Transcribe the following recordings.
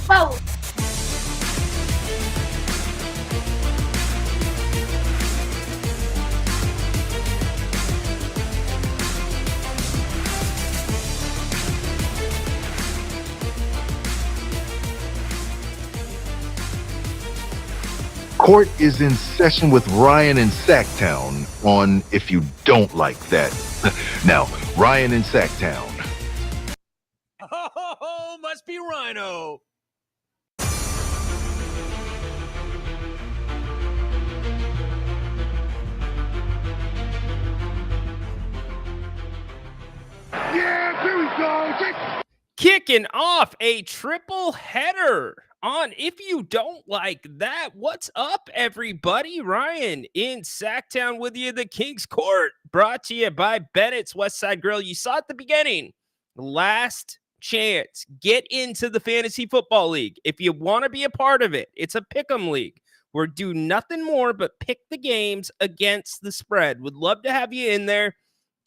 Boat. Court is in session with Ryan in Sacktown on If You Don't Like That. Now, Ryan in Sacktown. Oh, must be Rhino. Yeah, here we go. Kicking off a triple header on If You Don't Like That. What's up, everybody? Ryan in Sacktown with you. The King's Court brought to you by Bennett's Westside Grill. You saw at the beginning. Last chance. Get into the Fantasy Football League. If you want to be a part of it, it's a pick'em league. We're do nothing more but pick the games against the spread. Would love to have you in there.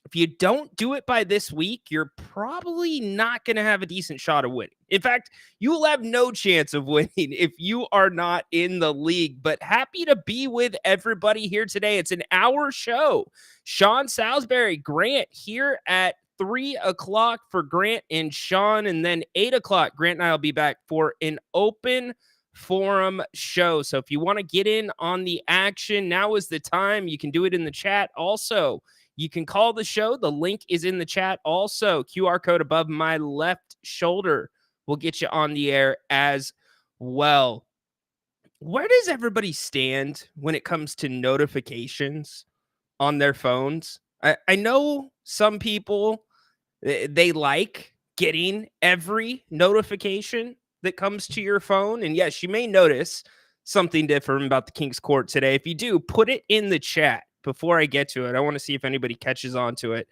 If you don't do it by this week, you're probably not going to have a decent shot of winning. In fact, you will have no chance of winning if you are not in the league. But happy to be with everybody here today. It's an hour show. Sean Salisbury, Grant here at 3 o'clock for Grant and Sean. And then 8 o'clock, Grant and I will be back for an open forum show. So if you want to get in on the action, now is the time. You can do it in the chat also. You can call the show. The link is in the chat. Also, QR code above my left shoulder will get you on the air as well. Where does everybody stand when it comes to notifications on their phones? I know some people, they like getting every notification that comes to your phone. And yes, you may notice something different about the King's Court today. If you do, put it in the chat. Before I get to it, I want to see if anybody catches on to it.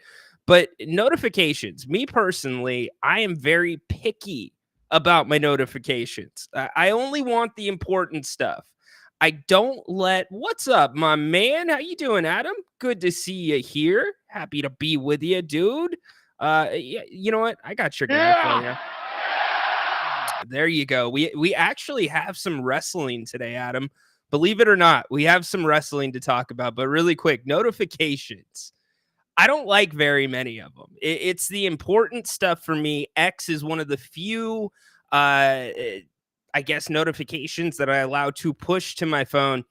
But notifications, me personally, I am very picky about my notifications. I only want the important stuff. I don't let, what's up, my man? How you doing, Adam? Good to see you here. Happy to be with you, dude. You know what? I got your guy for you. There you go. We actually have some wrestling today, Adam. Believe it or not, we have some wrestling to talk about, but really quick, notifications. I don't like very many of them. It's the important stuff for me. X is one of the few, I guess, notifications that I allow to push to my phone.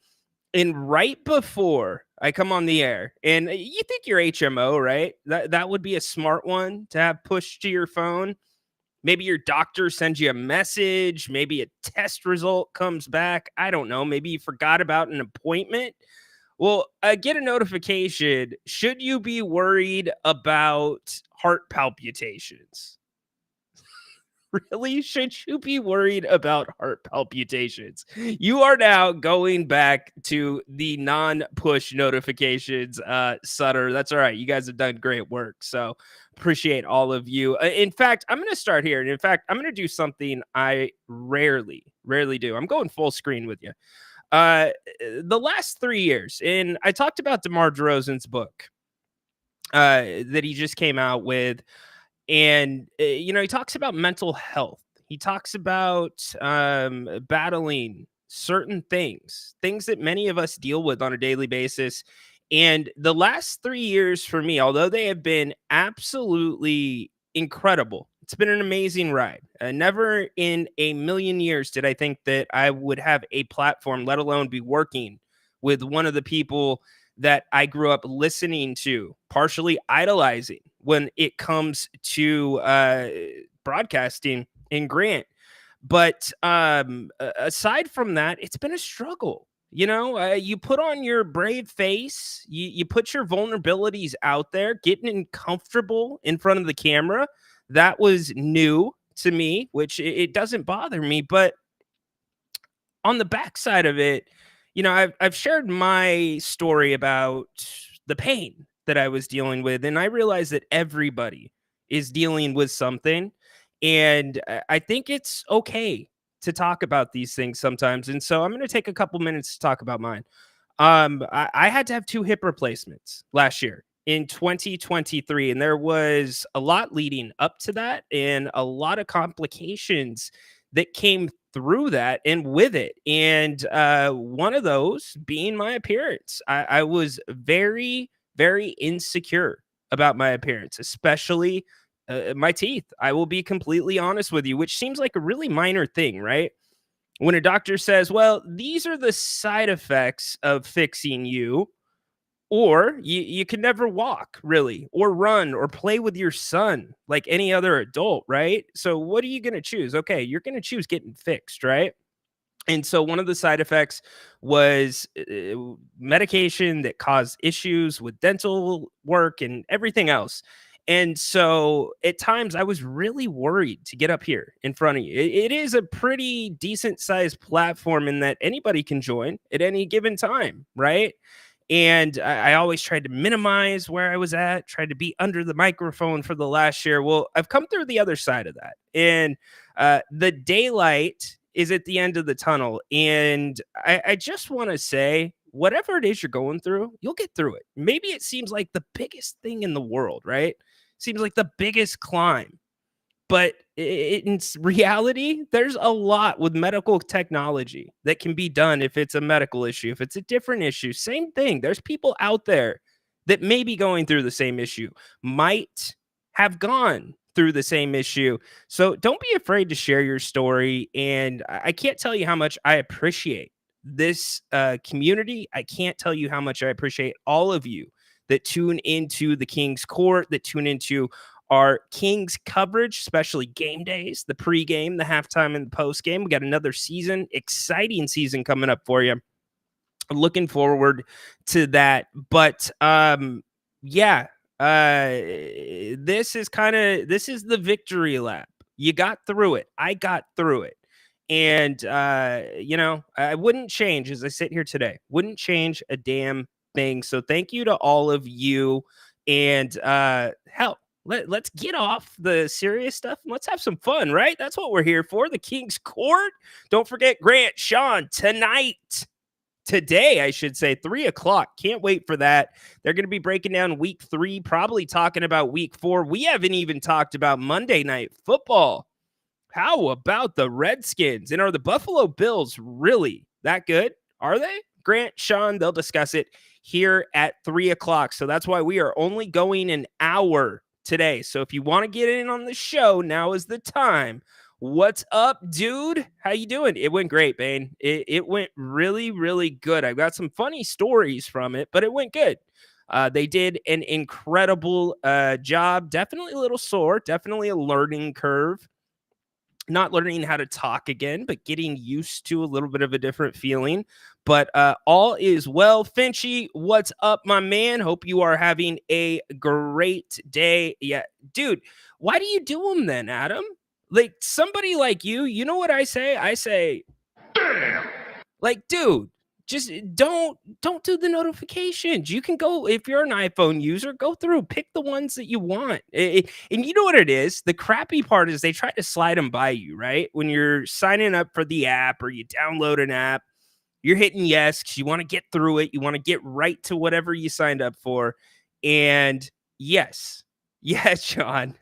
And right before I come on the air, and you think your HMO, right? That would be a smart one to have pushed to your phone. Maybe your doctor sends you a message. Maybe a test result comes back. I don't know. Maybe you forgot about an appointment. Well, get a notification. Should you be worried about heart palpitations? Really? Should you be worried about heart palpitations? You are now going back to the non-push notifications, Sutter. That's all right. You guys have done great work. So appreciate all of you. In fact, I'm going to start here. And in fact, I'm going to do something I rarely do. I'm going full screen with you. The last 3 years, and I talked about DeMar DeRozan's book that he just came out with. And, he talks about mental health. He talks about battling certain things that many of us deal with on a daily basis. And the last 3 years for me, although they have been absolutely incredible, it's been an amazing ride. Never in a million years did I think that I would have a platform, let alone be working with one of the people that I grew up listening to, partially idolizing when it comes to broadcasting in Grant. But aside from that, it's been a struggle. You put on your brave face, you put your vulnerabilities out there, getting comfortable in front of the camera. That was new to me, which it doesn't bother me. But on the backside of it, I've shared my story about the pain that I was dealing with, and I realized that everybody is dealing with something, and I think it's okay to talk about these things sometimes. And so I'm going to take a couple minutes to talk about mine. I had to have 2 hip replacements last year in 2023, and there was a lot leading up to that and a lot of complications that came through that and with it. And one of those being my appearance. I was very, very insecure about my appearance, especially my teeth. I will be completely honest with you, which seems like a really minor thing, right? When a doctor says, well, these are the side effects of fixing you, or you can never walk really, or run, or play with your son like any other adult, right? So what are you going to choose? Okay, you're going to choose getting fixed, right? And so one of the side effects was medication that caused issues with dental work and everything else. And so at times I was really worried to get up here in front of you. It is a pretty decent sized platform in that anybody can join at any given time, right? And I always tried to minimize where I was at, tried to be under the microphone for the last year. Well, I've come through the other side of that. And the daylight is at the end of the tunnel. And I just want to say, whatever it is you're going through, you'll get through it. Maybe it seems like the biggest thing in the world, right? Seems like the biggest climb. But in reality, there's a lot with medical technology that can be done if it's a medical issue, if it's a different issue. Same thing. There's people out there that may be going through the same issue, might have gone through the same issue. So don't be afraid to share your story. And I can't tell you how much I appreciate this community. I can't tell you how much I appreciate all of you that tune into the King's Court, that tune into our Kings coverage, especially game days, the pregame, the halftime, and the postgame. We got another season, exciting season coming up for you. Looking forward to that. But yeah, this is the victory lap. You got through it. I got through it. And I wouldn't change as I sit here today. Wouldn't change a damn thing. So thank you to all of you. And hell, let's get off the serious stuff and let's have some fun, right? That's what we're here for. The King's Court. Don't forget Grant, Sean, today, I should say, 3:00. Can't wait for that. They're going to be breaking down week 3, probably talking about week 4. We haven't even talked about Monday Night Football. How about the Redskins? And are the Buffalo Bills really that good? Are they? Grant, Sean, they'll discuss it here at 3:00. So that's why we are only going an hour today. So if you want to get in on the show, now is the time. What's up, dude? How you doing? It went great, Bane. It went really, really good. I've got some funny stories from it, but it went good. They did an incredible job. Definitely a little sore. Definitely a learning curve. Not learning how to talk again, but getting used to a little bit of a different feeling. But all is well. Finchy, what's up, my man? Hope you are having a great day. Yeah, dude, why do you do them then, Adam? Like somebody like you know what I say? I say, damn. Like, dude, just don't do the notifications. You can go, if you're an iPhone user, go through, pick the ones that you want. And you know what it is? The crappy part is they try to slide them by you, right? When you're signing up for the app or you download an app, you're hitting yes because you want to get through it. You want to get right to whatever you signed up for. And yes, Sean,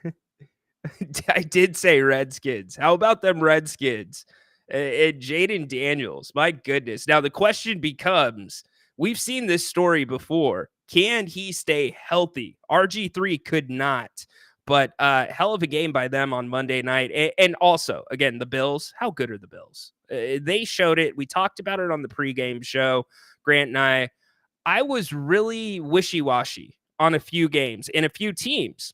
I did say Redskins. How about them Redskins? And Jaden Daniels, my goodness. Now the question becomes, we've seen this story before. Can he stay healthy? RG3 could not, but hell of a game by them on Monday night. And also, again, the Bills, how good are the Bills? They showed it. We talked about it on the pregame show, Grant and I was really wishy-washy on a few games and a few teams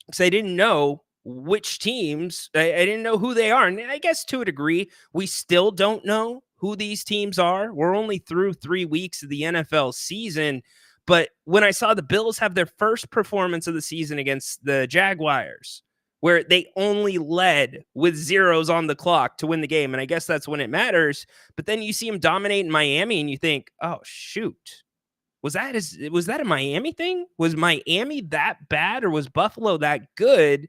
because I didn't know which teams, I didn't know who they are. And I guess to a degree, we still don't know who these teams are. We're only through 3 weeks of the NFL season. But when I saw the Bills have their first performance of the season against the Jaguars, where they only led with zeros on the clock to win the game, and I guess that's when it matters. But then you see them dominate in Miami, and you think, oh, shoot. Was that a Miami thing? Was Miami that bad, or was Buffalo that good?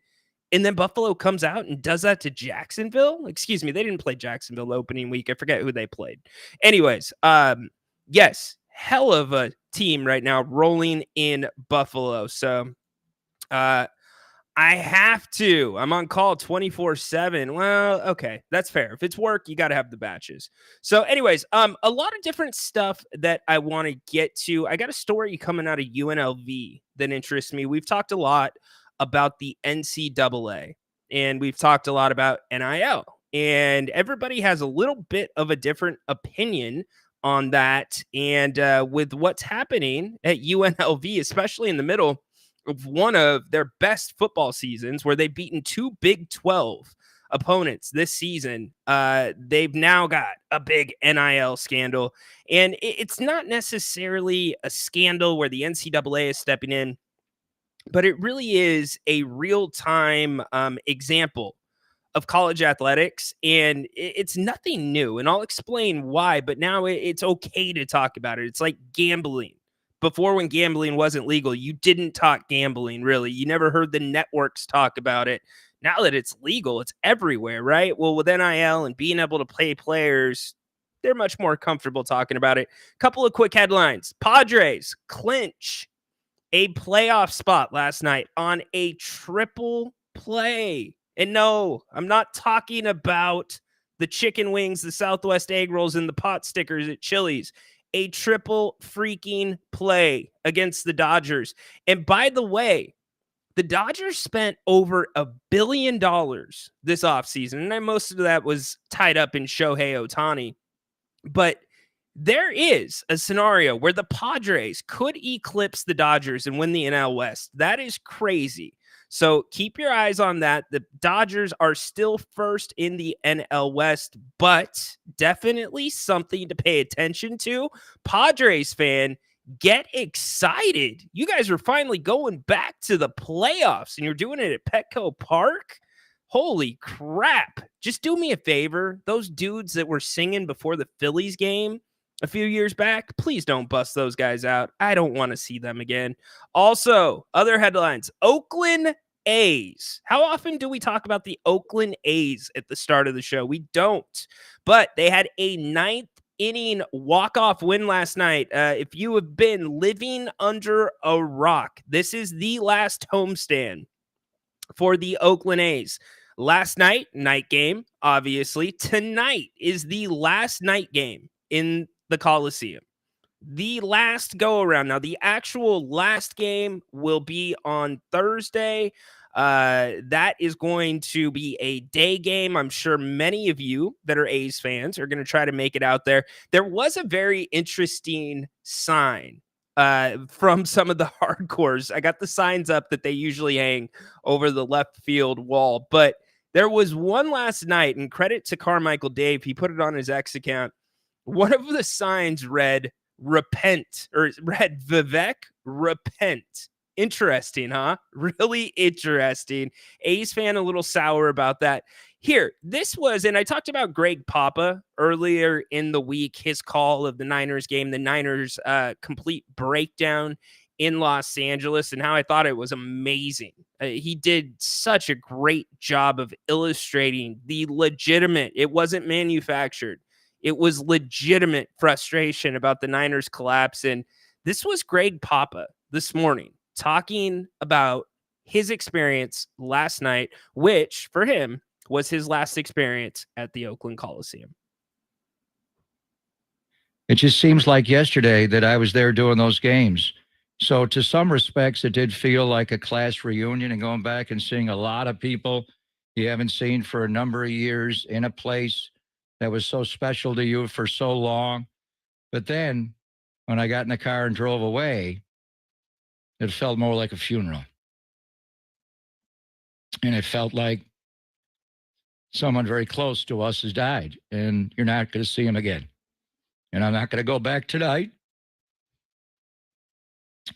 And then Buffalo comes out and does that to Jacksonville. Excuse me, they didn't play Jacksonville opening week. I forget who they played. Anyways, yes, hell of a team right now rolling in Buffalo. So I have to. I'm on call 24/7. Well, okay, that's fair. If it's work, you got to have the batches. So, anyways, a lot of different stuff that I want to get to. I got a story coming out of UNLV that interests me. We've talked a lot about the NCAA, and we've talked a lot about NIL, and everybody has a little bit of a different opinion on that. And with what's happening at UNLV, especially in the middle of one of their best football seasons where they've beaten two Big 12 opponents this season. They've now got a big NIL scandal. And it's not necessarily a scandal where the NCAA is stepping in, but it really is a real time example of college athletics, and it's nothing new, and I'll explain why, but now it's okay to talk about it. It's like gambling. Before, when gambling wasn't legal, you didn't talk gambling, really. You never heard the networks talk about it. Now that it's legal, it's everywhere, right? Well, with NIL and being able to pay players, they're much more comfortable talking about it. Couple of quick headlines. Padres clinch a playoff spot last night on a triple play. And no, I'm not talking about the chicken wings, the Southwest egg rolls, and the pot stickers at Chili's. A triple freaking play against the Dodgers. And by the way, the Dodgers spent over $1 billion this offseason. And most of that was tied up in Shohei Ohtani. But there is a scenario where the Padres could eclipse the Dodgers and win the NL West. That is crazy. So keep your eyes on that. The Dodgers are still first in the NL West, but definitely something to pay attention to. Padres fan, get excited. You guys are finally going back to the playoffs, and you're doing it at Petco Park. Holy crap. Just do me a favor. Those dudes that were singing before the Phillies game a few years back, please don't bust those guys out. I don't want to see them again. Also, other headlines. Oakland A's. How often do we talk about the Oakland A's at the start of the show? We don't. But they had a ninth inning walk-off win last night. If you have been living under a rock, this is the last homestand for the Oakland A's. Last night game, obviously. Tonight is the last night game in the Coliseum. The last go around. Now, the actual last game will be on Thursday. That is going to be a day game. I'm sure many of you that are A's fans are going to try to make it out there. There was a very interesting sign from some of the hardcores. I got the signs up that they usually hang over the left field wall, but there was one last night, and credit to Carmichael Dave. He put it on his X account. One of the signs read repent, or read Vivek, repent. Interesting, huh? Really interesting. A's fan a little sour about that. Here, this was, and I talked about Greg Papa earlier in the week, his call of the Niners game, the Niners complete breakdown in Los Angeles, and how I thought it was amazing. He did such a great job of illustrating the legitimate, it wasn't manufactured, it was legitimate frustration about the Niners collapse. And this was Greg Papa this morning talking about his experience last night, which for him was his last experience at the Oakland Coliseum. It just seems like yesterday that I was there doing those games. So to some respects, it did feel like a class reunion, and going back and seeing a lot of people you haven't seen for a number of years in a place that was so special to you for so long. But then when I got in the car and drove away, it felt more like a funeral. And it felt like someone very close to us has died, and you're not going to see him again. And I'm not going to go back tonight.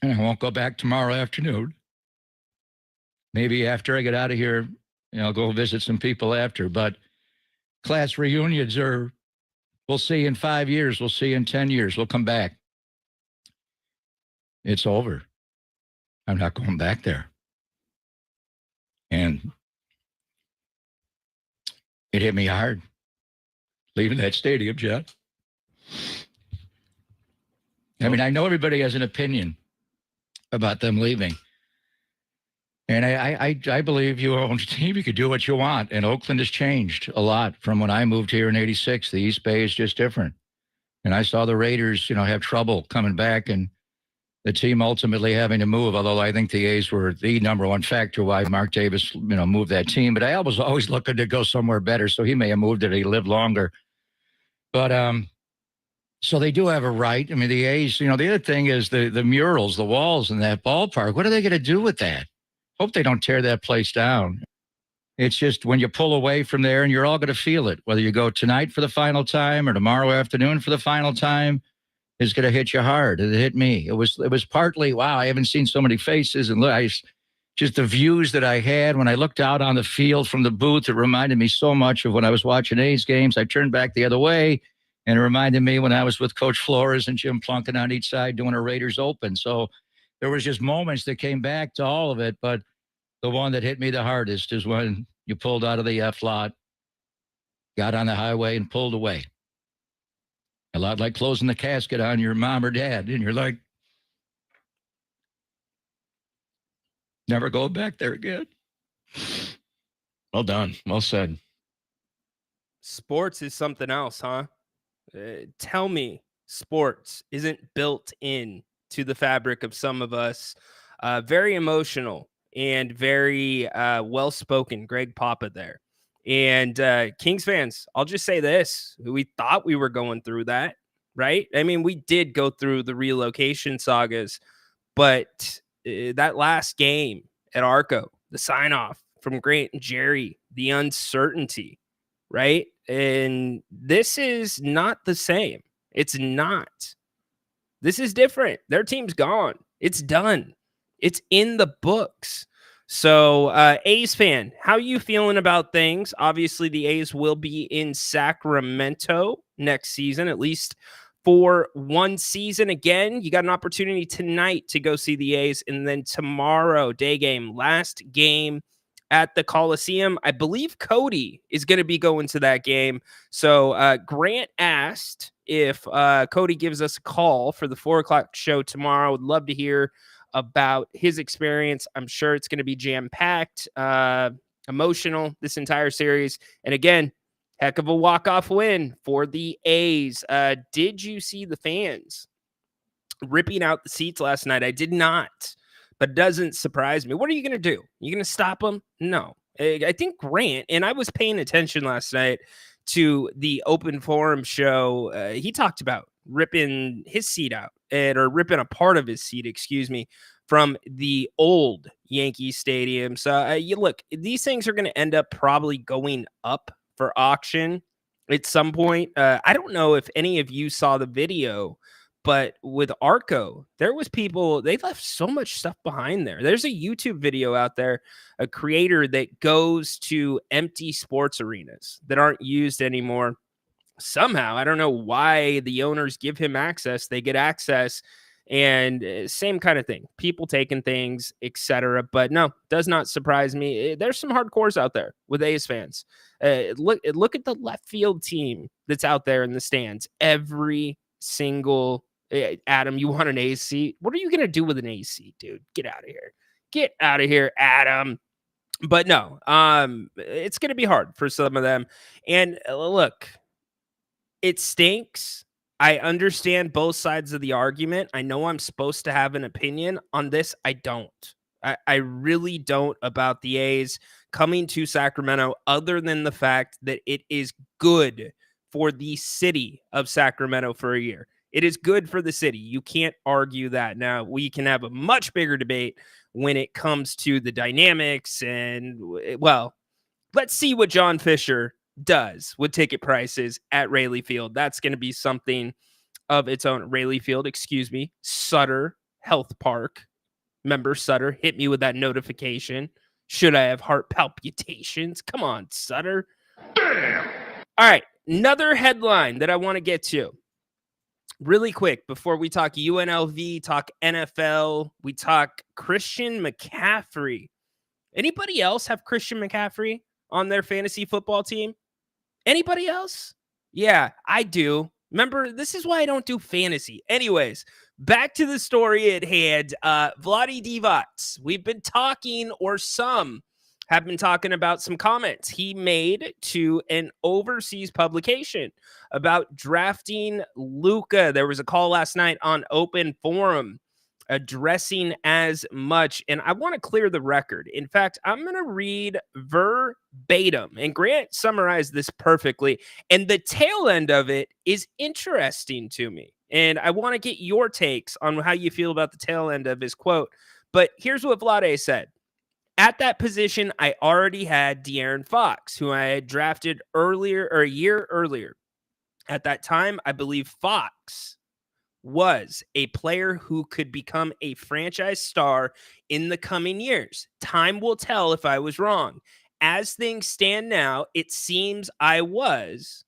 And I won't go back tomorrow afternoon. Maybe after I get out of here, I'll go visit some people after. But class reunions are, we'll see in 5 years. We'll see in 10 years. We'll come back. It's over. I'm not going back there. And it hit me hard leaving that stadium, Jeff. I mean, I know everybody has an opinion about them leaving. And I believe you own a team. You could do what you want. And Oakland has changed a lot from when I moved here in '86. The East Bay is just different. And I saw the Raiders, have trouble coming back and the team ultimately having to move. Although I think the A's were the number one factor why Mark Davis, moved that team. But I was always looking to go somewhere better. So he may have moved it. He lived longer. But so they do have a right. I mean, the A's, the other thing is the murals, the walls in that ballpark. What are they going to do with that? Hope they don't tear that place down. It's just when you pull away from there and you're all going to feel it, whether you go tonight for the final time or tomorrow afternoon for the final time, is going to hit you hard. It hit me. It was partly, wow, I haven't seen so many faces. And just the views that I had when I looked out on the field from the booth, it reminded me so much of when I was watching A's games. I turned back the other way and it reminded me when I was with Coach Flores and Jim Plunkett on each side doing a Raiders Open. So there was just moments that came back to all of it. But the one that hit me the hardest is when you pulled out of the F lot, got on the highway and pulled away. A lot like closing the casket on your mom or dad. And you're like, never go back there again. Well done. Well said. Sports is something else, huh? Tell me sports isn't built in to the fabric of some of us. Very emotional and very well-spoken. Greg Papa there. And Kings fans, I'll just say this. We thought we were going through that, right? I mean, we did go through the relocation sagas, but that last game at Arco, the sign-off from Grant and Jerry, the uncertainty, right? And this is not the same. It's not. This is different. Their team's gone. It's done. It's in the books. So, A's fan, how you feeling about things? Obviously, the A's will be in Sacramento next season, at least for one season. Again, you got an opportunity tonight to go see the A's, and then tomorrow, day game, last game at the Coliseum. I believe Cody is going to be going to that game. So, Grant asked if Cody gives us a call for the 4:00 show tomorrow. Would love to hear about his experience. I'm sure it's going to be jam-packed, emotional, this entire series. And again, heck of a walk-off win for the A's. Did you see the fans ripping out the seats last night? I did not, but it doesn't surprise me. What are you going to do? You going to stop them? No. I think Grant, and I was paying attention last night to the open forum show. He talked about ripping his seat out or ripping a part of his seat, excuse me, from the old Yankee Stadium. So you look, these things are going to end up probably going up for auction at some point. I don't know if any of you saw the video, but with Arco, there was people, they left so much stuff behind there. There's a YouTube video out there, a creator that goes to empty sports arenas that aren't used anymore. Somehow, I don't know why the owners give him access. They get access, and same kind of thing. People taking things, etc. But no, does not surprise me. There's some hardcores out there with A's fans. Look at the left field team that's out there in the stands. Every single Adam, you want an A's seat? What are you gonna do with an A's seat, dude? Get out of here. Get out of here, Adam. But no, it's gonna be hard for some of them. And look. It stinks. I understand both sides of the argument. I know I'm supposed to have an opinion on this. I don't. I really don't about the A's coming to Sacramento, other than the fact that it is good for the city of Sacramento for a year. It is good for the city. You can't argue that. Now, we can have a much bigger debate when it comes to the dynamics and, well, let's see what John Fisher does with ticket prices at Rayleigh Field. That's going to be something of its own. Rayleigh Field, excuse me, Sutter Health Park. Remember, Sutter, hit me with that notification. Should I have heart palpitations? Come on, Sutter. Damn. All right, another headline that I want to get to really quick before we talk UNLV, talk NFL, we talk Christian McCaffrey. Anybody else have Christian McCaffrey on their fantasy football team? Anybody else? Yeah, I do. Remember, this is why I don't do fantasy. Anyways, back to the story at hand. Vlade Divac, we've been talking, or some have been talking about some comments he made to an overseas publication about drafting Luka. There was a call last night on Open Forum addressing as much. And I want to clear the record. In fact, I'm going to read verbatim, and Grant summarized this perfectly. And the tail end of it is interesting to me. And I want to get your takes on how you feel about the tail end of his quote. But here's what Vlade said. At that position, I already had De'Aaron Fox, who I had drafted earlier, or a year earlier. At that time, I believe Fox was a player who could become a franchise star in the coming years. Time will tell if I was wrong. As things stand now, it seems I was,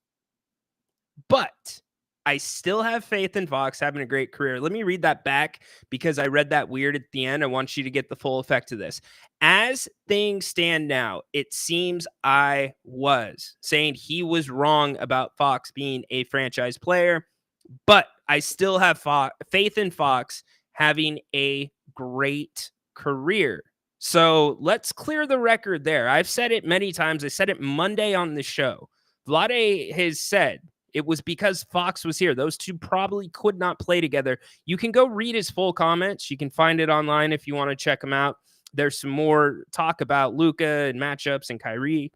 but I still have faith in Fox having a great career. Let me read that back because I read that weird at the end. I want you to get the full effect of this. As things stand now, it seems I was saying he was wrong about Fox being a franchise player, but I still have faith in Fox having a great career. So let's clear the record there. I've said it many times. I said it Monday on the show. Vlade has said it was because Fox was here. Those two probably could not play together. You can go read his full comments. You can find it online if you want to check them out. There's some more talk about Luka and matchups and Kyrie,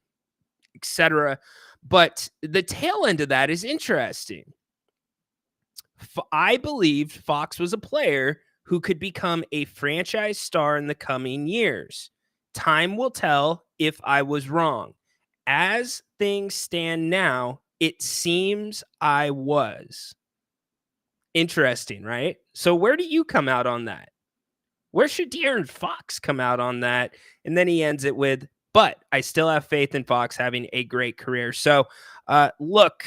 etc. But the tail end of that is interesting. I believed Fox was a player who could become a franchise star in the coming years. Time will tell if I was wrong. As things stand now, it seems I was. Interesting, right? So where do you come out on that? Where should De'Aaron Fox come out on that? And then he ends it with, but I still have faith in Fox having a great career. So look,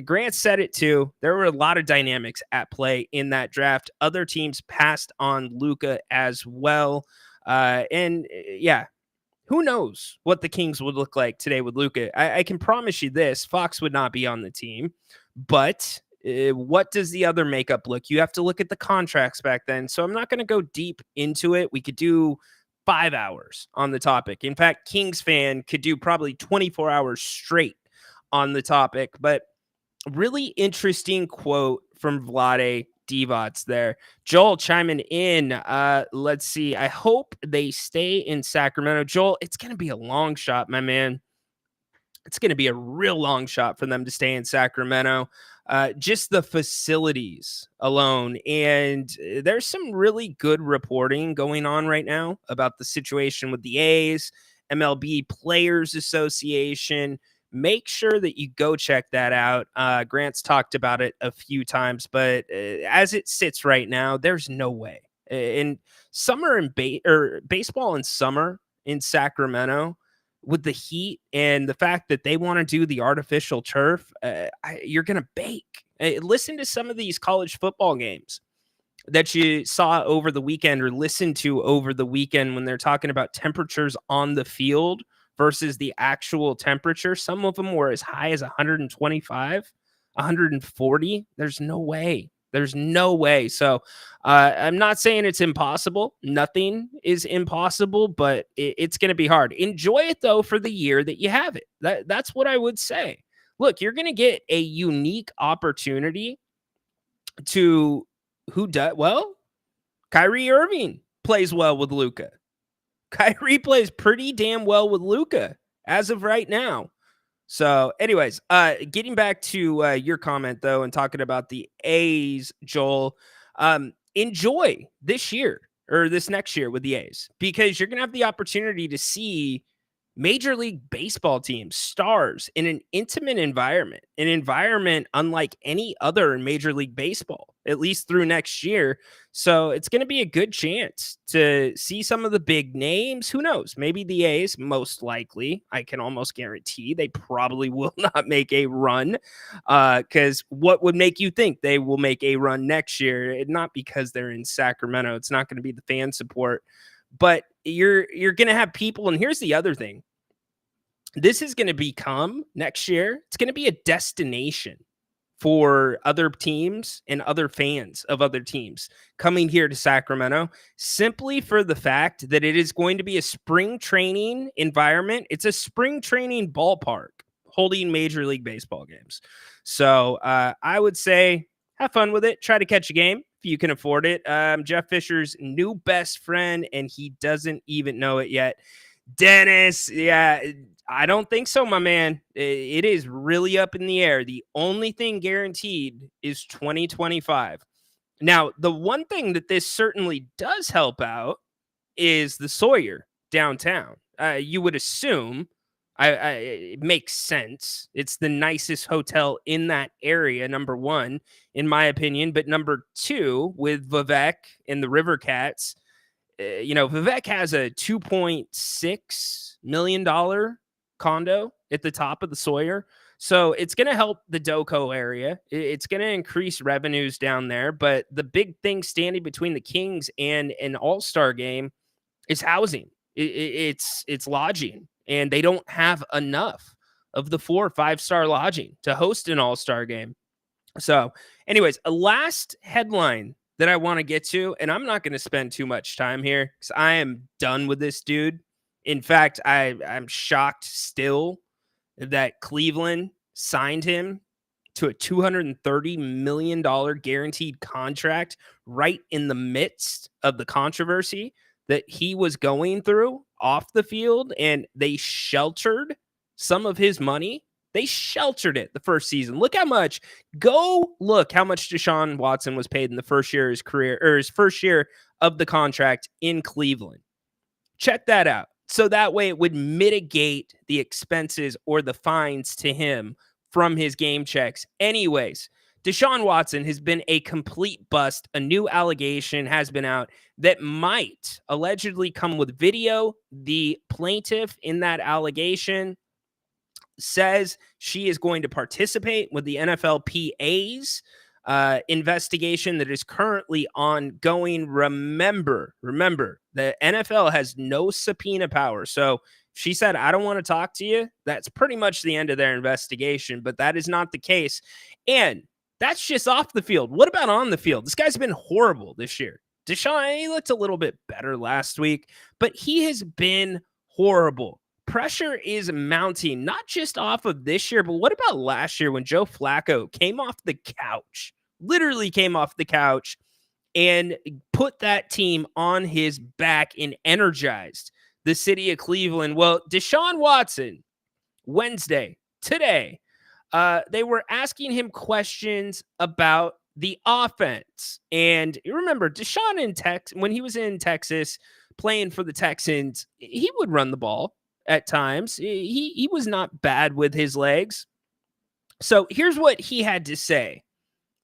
Grant said it too. There were a lot of dynamics at play in that draft. Other teams passed on Luka as well. Yeah, who knows what the Kings would look like today with Luka? I can promise you this: Fox would not be on the team. But what does the other makeup look? You have to look at the contracts back then. So I'm not going to go deep into it. We could do 5 hours on the topic. In fact, Kings fan could do probably 24 hours straight on the topic. But really interesting quote from Vlade Divac there. Joel chiming in. Let's see. I hope they stay in Sacramento. Joel, it's going to be a long shot, my man. It's going to be a real long shot for them to stay in Sacramento. Just the facilities alone. And there's some really good reporting going on right now about the situation with the A's, MLB Players Association. Make sure that you go check that out. Grant's talked about it a few times, but as it sits right now, there's no way. In summer and baseball in summer in Sacramento, with the heat and the fact that they want to do the artificial turf, you're going to bake. Listen to some of these college football games that you saw over the weekend or listened to over the weekend when they're talking about temperatures on the field versus the actual temperature. Some of them were as high as 125, 140. There's no way. There's no way. So I'm not saying it's impossible. Nothing is impossible, but it's going to be hard. Enjoy it, though, for the year that you have it. That's what I would say. Look, you're going to get a unique opportunity to who does well. Kyrie Irving plays well with Luka. Kyrie plays pretty damn well with Luka as of right now. So anyways, getting back to your comment, though, and talking about the A's, Joel, enjoy this year or this next year with the A's because you're going to have the opportunity to see Major League Baseball teams, stars in an intimate environment, an environment unlike any other in Major League Baseball, at least through next year. So it's going to be a good chance to see some of the big names. Who knows? Maybe the A's, most likely. I can almost guarantee they probably will not make a run because what would make you think they will make a run next year? Not because they're in Sacramento. It's not going to be the fan support. But you're going to have people, and here's the other thing. This is going to become next year. It's going to be a destination for other teams and other fans of other teams coming here to Sacramento, simply for the fact that it is going to be a spring training environment. It's a spring training ballpark holding Major League Baseball games. So I would say have fun with it. Try to catch a game if you can afford it. Jeff Fisher's new best friend, and he doesn't even know it yet. Dennis, yeah, I don't think so, my man. It is really up in the air. The only thing guaranteed is 2025. Now, the one thing that this certainly does help out is the Sawyer downtown. You would assume it makes sense. It's the nicest hotel in that area, number one, in my opinion. But number two, with Vivek and the River Cats, Vivek has a $2.6 million condo at the top of the Sawyer. So it's going to help the Doco area. It's going to increase revenues down there. But the big thing standing between the Kings and an all-star game is housing. It's lodging. And they don't have enough of the 4 or 5-star lodging to host an all-star game. So anyways, a last headline that I want to get to, and I'm not going to spend too much time here because I am done with this dude. In fact, I'm shocked still that Cleveland signed him to a $230 million guaranteed contract right in the midst of the controversy that he was going through off the field, and they sheltered some of his money. They sheltered it the first season. Look how much Deshaun Watson was paid in the first year of his career, or his first year of the contract in Cleveland. Check that out. So that way it would mitigate the expenses or the fines to him from his game checks. Anyways, Deshaun Watson has been a complete bust. A new allegation has been out that might allegedly come with video. The plaintiff in that allegation says she is going to participate with the NFLPA's investigation that is currently ongoing. Remember, the NFL has no subpoena power. So she said, I don't want to talk to you. That's pretty much the end of their investigation, but that is not the case. And that's just off the field. What about on the field? This guy's been horrible this year. Deshaun, he looked a little bit better last week, but he has been horrible. Pressure is mounting, not just off of this year, but what about last year when Joe Flacco came off the couch, literally came off the couch and put that team on his back and energized the city of Cleveland? Well, Deshaun Watson, Wednesday, today, they were asking him questions about the offense. And you remember, Deshaun when he was in Texas playing for the Texans, he would run the ball at times. He was not bad with his legs. So here's what he had to say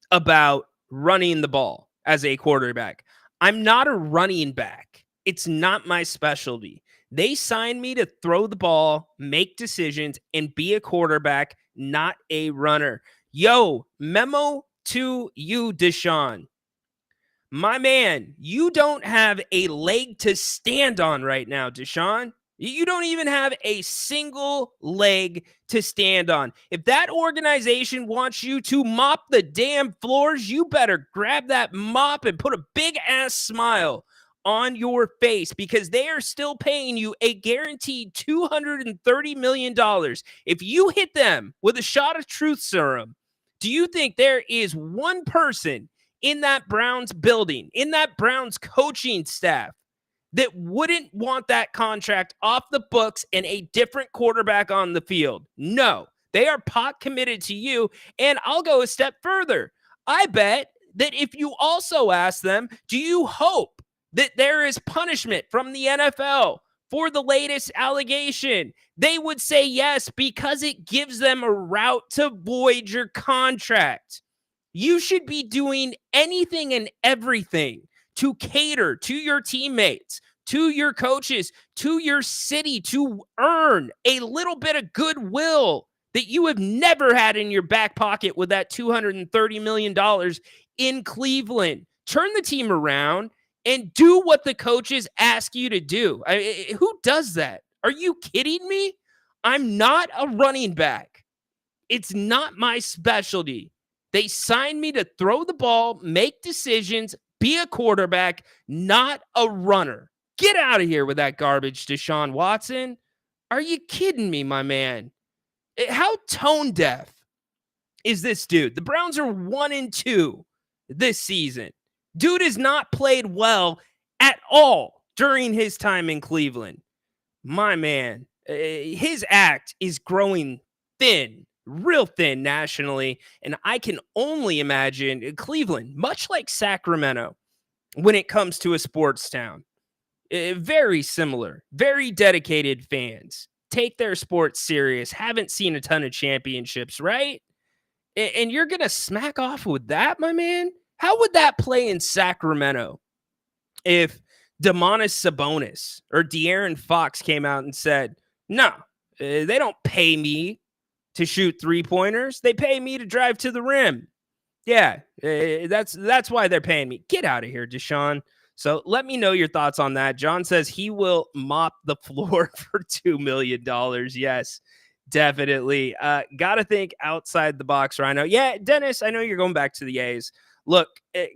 about running the ball as a quarterback. I'm not a running back. It's not my specialty. They signed me to throw the ball, make decisions, and be a quarterback, not a runner. Yo, memo to you, Deshaun. My man, you don't have a leg to stand on right now, Deshaun. You don't even have a single leg to stand on. If that organization wants you to mop the damn floors, you better grab that mop and put a big ass smile on your face, because they are still paying you a guaranteed $230 million. If you hit them with a shot of truth serum, do you think there is one person in that Browns building, in that Browns coaching staff, that wouldn't want that contract off the books and a different quarterback on the field? No, they are pot committed to you. And I'll go a step further. I bet that if you also ask them, do you hope that there is punishment from the NFL for the latest allegation, they would say yes, because it gives them a route to void your contract. You should be doing anything and everything to cater to your teammates, to your coaches, to your city, to earn a little bit of goodwill that you have never had in your back pocket with that $230 million in Cleveland. Turn the team around and do what the coaches ask you to do. Who does that? Are you kidding me? I'm not a running back. It's not my specialty. They signed me to throw the ball, make decisions, be a quarterback, not a runner. Get out of here with that garbage, Deshaun Watson. Are you kidding me, my man? How tone deaf is this dude? The Browns are 1-2 this season. Dude has not played well at all during his time in Cleveland. My man, his act is growing thin, real thin nationally. And I can only imagine Cleveland, much like Sacramento, when it comes to a sports town. Very similar, very dedicated fans. Take their sports serious, haven't seen a ton of championships, right? And you're going to smack off with that, my man? How would that play in Sacramento if Demonis Sabonis or De'Aaron Fox came out and said, no, they don't pay me to shoot three-pointers. They pay me to drive to the rim. Yeah, that's why they're paying me. Get out of here, Deshaun. So let me know your thoughts on that. John says he will mop the floor for $2 million. Yes, definitely. Got to think outside the box, Rhino. Yeah, Dennis, I know you're going back to the A's. Look,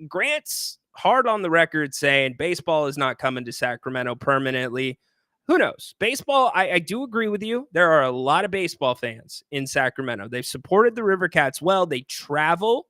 Grant's hard on the record saying baseball is not coming to Sacramento permanently. Who knows? Baseball, I do agree with you. There are a lot of baseball fans in Sacramento. They've supported the River Cats well. They travel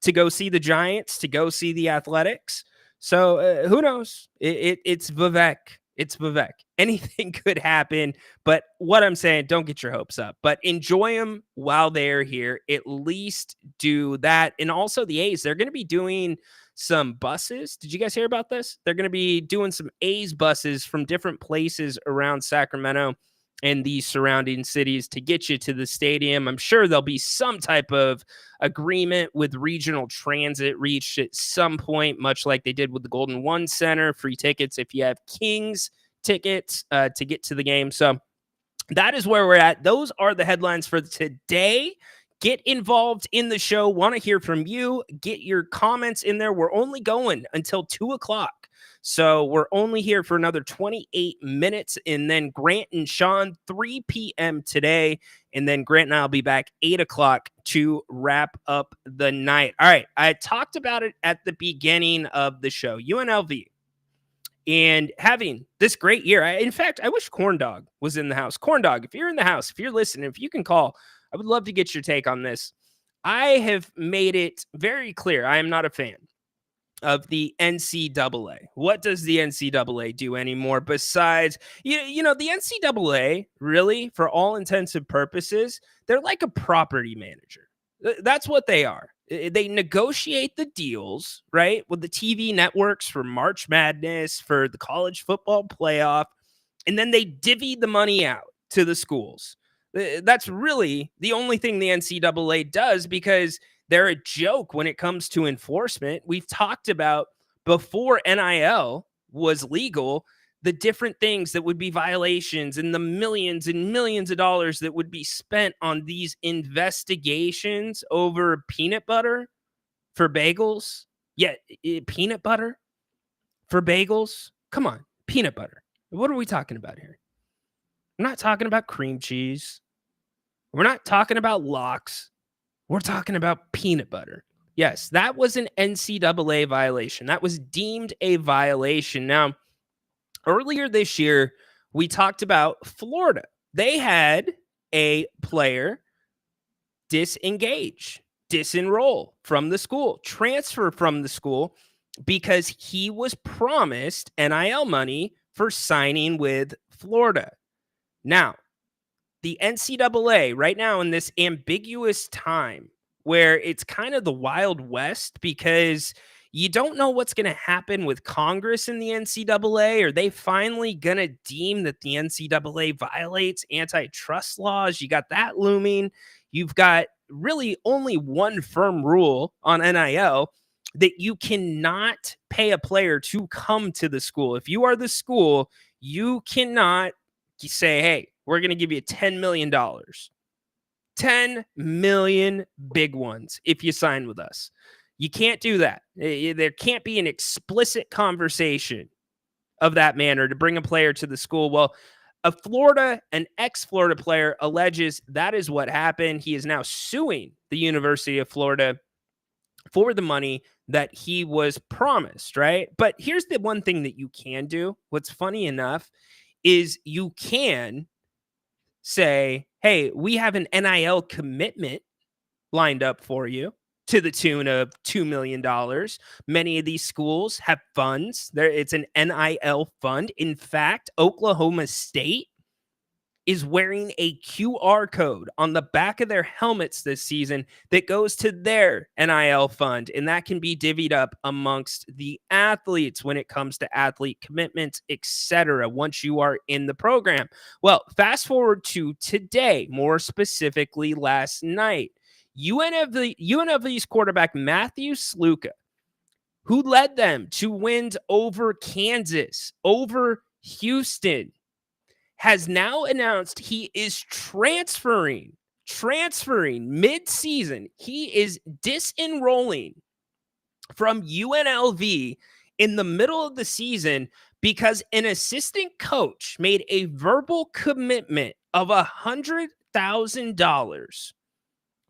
to go see the Giants, to go see the Athletics. So who knows? It's Vivek. It's Vivek. Anything could happen. But what I'm saying, don't get your hopes up. But enjoy them while they're here. At least do that. And also the A's, they're going to be doing some buses. Did you guys hear about this? They're going to be doing some A's buses from different places around Sacramento and the surrounding cities to get you to the stadium. I'm sure there'll be some type of agreement with regional transit reached at some point, much like they did with the Golden One Center. Free tickets if you have Kings tickets to get to the game. So that is where we're at. Those are the headlines for today. Get involved in the show. Want to hear from you. Get your comments in there. We're only going until 2 o'clock. So we're only here for another 28 minutes. And then Grant and Sean, 3 p.m. today. And then Grant and I will be back 8 o'clock to wrap up the night. All right. I talked about it at the beginning of the show. UNLV. And having this great year. In fact, I wish Corn Dog was in the house. Corn Dog, if you're in the house, if you're listening, if you can call, I would love to get your take on this. I have made it very clear I am not a fan of the NCAA. What does the NCAA do anymore besides, you know, the NCAA really, for all intents and purposes, they're like a property manager. That's what they are. They negotiate the deals, right, with the TV networks for March Madness, for the college football playoff, and then they divvy the money out to the schools. That's really the only thing the NCAA does, because they're a joke when it comes to enforcement. We've talked about before NIL was legal, the different things that would be violations and the millions and millions of dollars that would be spent on these investigations over peanut butter for bagels. Yeah, peanut butter for bagels. Come on, peanut butter. What are we talking about here? We're not talking about cream cheese. We're not talking about lox. We're talking about peanut butter. Yes, that was an NCAA violation. That was deemed a violation. Now, earlier this year, we talked about Florida. They had a player disengage, disenroll from the school, transfer from the school because he was promised NIL money for signing with Florida. Now, the NCAA right now in this ambiguous time where it's kind of the Wild West, because you don't know what's going to happen with Congress in the NCAA. Are they finally going to deem that the NCAA violates antitrust laws? You got that looming. You've got really only one firm rule on NIL, that you cannot pay a player to come to the school. If you are the school, you cannot say, hey, we're going to give you $10 million. 10 million big ones if you sign with us. You can't do that. There can't be an explicit conversation of that manner to bring a player to the school. Well, an ex-Florida player alleges that is what happened. He is now suing the University of Florida for the money that he was promised, right? But here's the one thing that you can do. What's funny enough is you can say, hey, we have an NIL commitment lined up for you to the tune of $2 million. Many of these schools have funds. It's an NIL fund. In fact, Oklahoma State is wearing a QR code on the back of their helmets this season that goes to their NIL fund, and that can be divvied up amongst the athletes when it comes to athlete commitments, etc. once you are in the program. Well, fast forward to today, more specifically last night. UNLV's quarterback Matthew Sluka, who led them to wins over Kansas, over Houston, has now announced he is transferring mid-season. He is disenrolling from UNLV in the middle of the season because an assistant coach made a verbal commitment of $100,000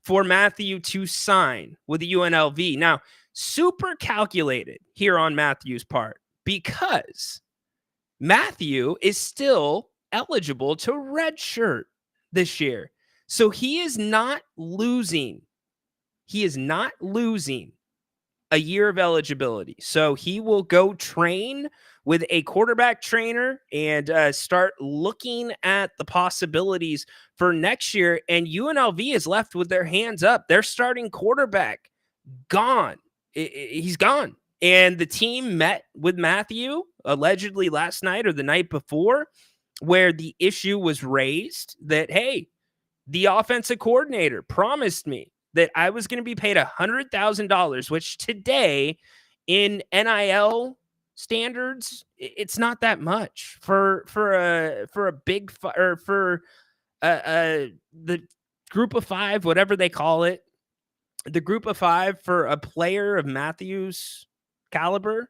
for Matthew to sign with the UNLV. Now, super calculated here on Matthew's part because Matthew is still eligible to redshirt this year. So he is not losing. He is not losing a year of eligibility. So he will go train with a quarterback trainer and start looking at the possibilities for next year. And UNLV is left with their hands up. Their starting quarterback gone. He's gone. And the team met with Matthew allegedly last night or the night before, where the issue was raised that, hey, the offensive coordinator promised me that I was going to be paid $100,000, which today in NIL standards, it's not that much for a big or for the group of five, whatever they call it, the group of five for a player of Matthew's caliber.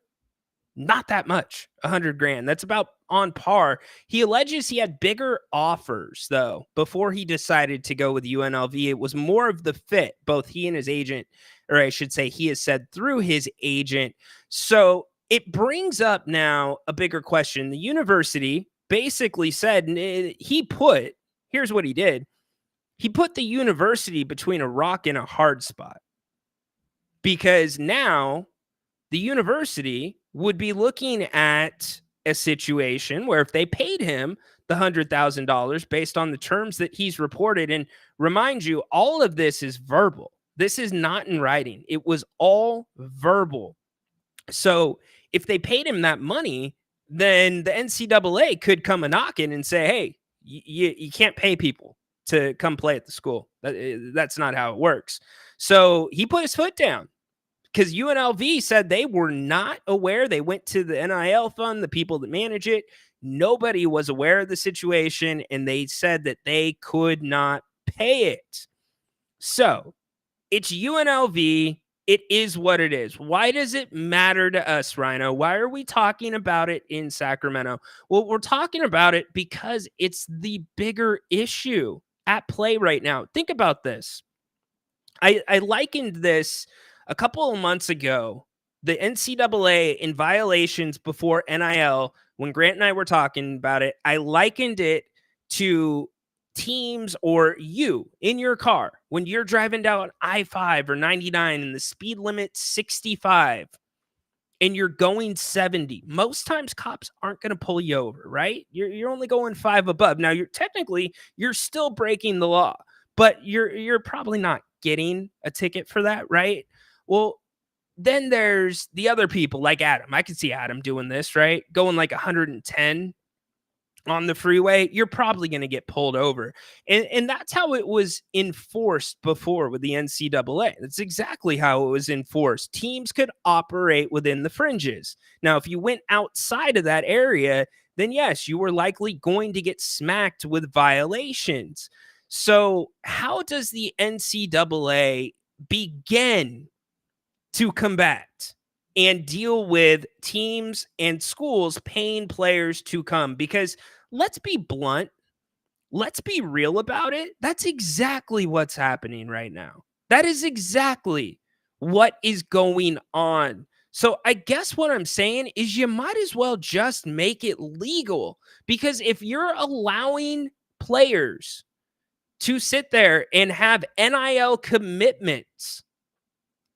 Not that much, $100,000. That's about on par. He alleges he had bigger offers, though, before he decided to go with UNLV. It was more of the fit, both he and his agent, or I should say he has said through his agent. So it brings up now a bigger question. The university basically said, here's what he did. He put the university between a rock and a hard spot because now the university would be looking at a situation where if they paid him the $100,000 based on the terms that he's reported, and remind you, all of this is verbal. This is not in writing. It was all verbal. So if they paid him that money, then the NCAA could come a knocking and say, hey, you can't pay people to come play at the school. That's not how it works. So he put his foot down, because UNLV said they were not aware. They went to the NIL fund, the people that manage it. Nobody was aware of the situation, and they said that they could not pay it. So it's UNLV. It is what it is. Why does it matter to us, Rhino? Why are we talking about it in Sacramento? Well, we're talking about it because it's the bigger issue at play right now. Think about this. I likened this a couple of months ago, the NCAA in violations before NIL, when Grant and I were talking about it, I likened it to teams or you in your car when you're driving down I-5 or 99 and the speed limit's 65 and you're going 70. Most times cops aren't going to pull you over, right? You're only going 5 above. Now, you're still breaking the law, but you're probably not getting a ticket for that, right? Well, then there's the other people like Adam. I can see Adam doing this, right? Going like 110 on the freeway. You're probably going to get pulled over. And that's how it was enforced before with the NCAA. That's exactly how it was enforced. Teams could operate within the fringes. Now, if you went outside of that area, then yes, you were likely going to get smacked with violations. So how does the NCAA begin to combat and deal with teams and schools paying players to come? Because let's be blunt, let's be real about it. That's exactly what's happening right now. That is exactly what is going on. So I guess what I'm saying is you might as well just make it legal, because if you're allowing players to sit there and have NIL commitments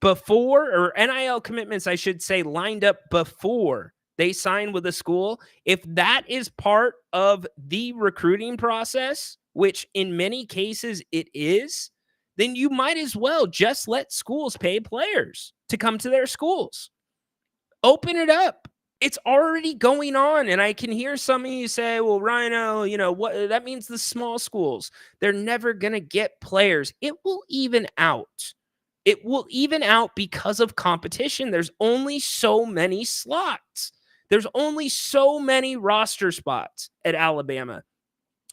or NIL commitments, I should say, lined up before they sign with a school, if that is part of the recruiting process, which in many cases it is, then you might as well just let schools pay players to come to their schools. Open it up. It's already going on. And I can hear some of you say, well, Rhino, what that means the small schools, they're never going to get players. It will even out. It will even out because of competition. There's only so many slots. There's only so many roster spots at Alabama.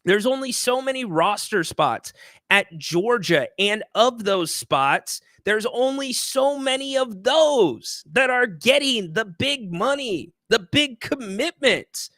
There's only so many roster spots at Georgia. And of those spots, there's only so many of those that are getting the big money, the big commitments.